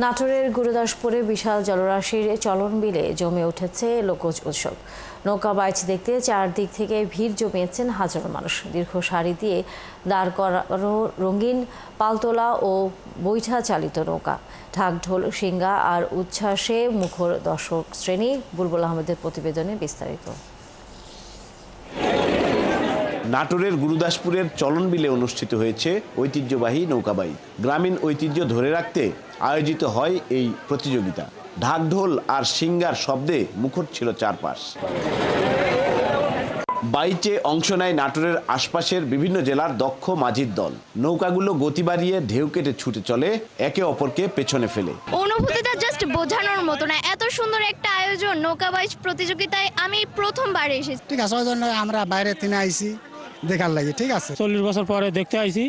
নাটোরের গুরুদাসপুরে বিশাল জলরাশির চলন বিলে জমে উঠেছে লোকজ উৎসব। নৌকা বাইচ দেখতে চারদিক থেকে ভিড় জমিয়েছেন হাজারো মানুষ। দীর্ঘ সারি দিয়ে দাঁড় করানো রঙিন পালতোলা ও বৈঠা চালিত নৌকা, ঢাক ঢোল শিঙ্গা আর উচ্ছ্বাসে মুখর দর্শক শ্রেণী। বুলবুল আহমেদের প্রতিবেদনে বিস্তারিত। নাটোরের গুরুদাসপুরের চলনবিলে অনুষ্ঠিত হয়েছে ঐতিহ্যবাহী নৌকাবাই। গ্রামীণ ঐতিহ্য ধরে রাখতে আয়োজিত হয় এই প্রতিযোগিতা। ঢাকঢোল আর শিঙ্গার শব্দে মুখর ছিল চারপাশ। বাইচে অংশ নেয় নাটোরের আশপাশের বিভিন্ন জেলার দক্ষ মাঝির দল। নৌকাগুলো গতি বাড়িয়ে ঢেউ কেটে ছুটে চলে, একে অপরকে পেছনে ফেলে। অনুভূতিটা জাস্ট বোঝানোর মতো না। এত সুন্দর একটা আয়োজন নৌকা বাইচ প্রতিযোগিতায় আমি প্রথমবার এসেছি। ঠিক আছে, ওই জন্য আমরা বাইরে থেকে আইছি দেখার লাগে। ঠিক আছে, 40 বছর পরে দেখতে আইছি।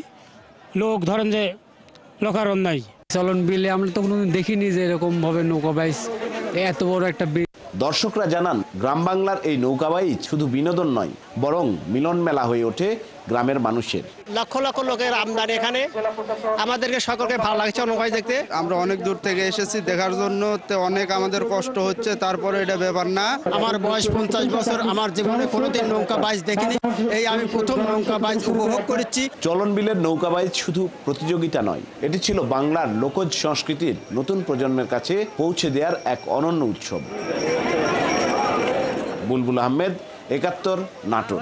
লোক ধরেন যে লোকারণ নাই। চলন বিলে আমরা তো কোনোদিন দেখিনি যে এরকম ভাবে নৌকা বাইচ এত বড় একটা। দর্শকরা জানান, গ্রাম বাংলার এই নৌকাবাই শুধু বিনোদন নয়, বরং মিলন মেলা হয়ে ওঠে গ্রামের মানুষের। লক্ষ লক্ষ লোকের আমদানি এখানে। আমাদেরকে সকলকে ভালো লাগছে নৌকায় দেখতে। আমরা অনেক দূর থেকে এসেছি দেখার জন্য, অনেক আমাদের কষ্ট হচ্ছে, তারপরে এটা ব্যাপার না। আমার বয়স 50 বছর, আমার জীবনে কোনোদিন নৌকা বাইচ দেখিনি। এই আমি প্রথম নৌকা বাইচ উপভোগ করেছি। চলনবিলের নৌকাবাই শুধু প্রতিযোগিতা নয়, এটি ছিল বাংলার লোকজ সংস্কৃতির নতুন প্রজন্মের কাছে পৌঁছে দেওয়ার এক অনন্য উৎসব। বুলবুল আহমেদ, ৭১, নাটোর।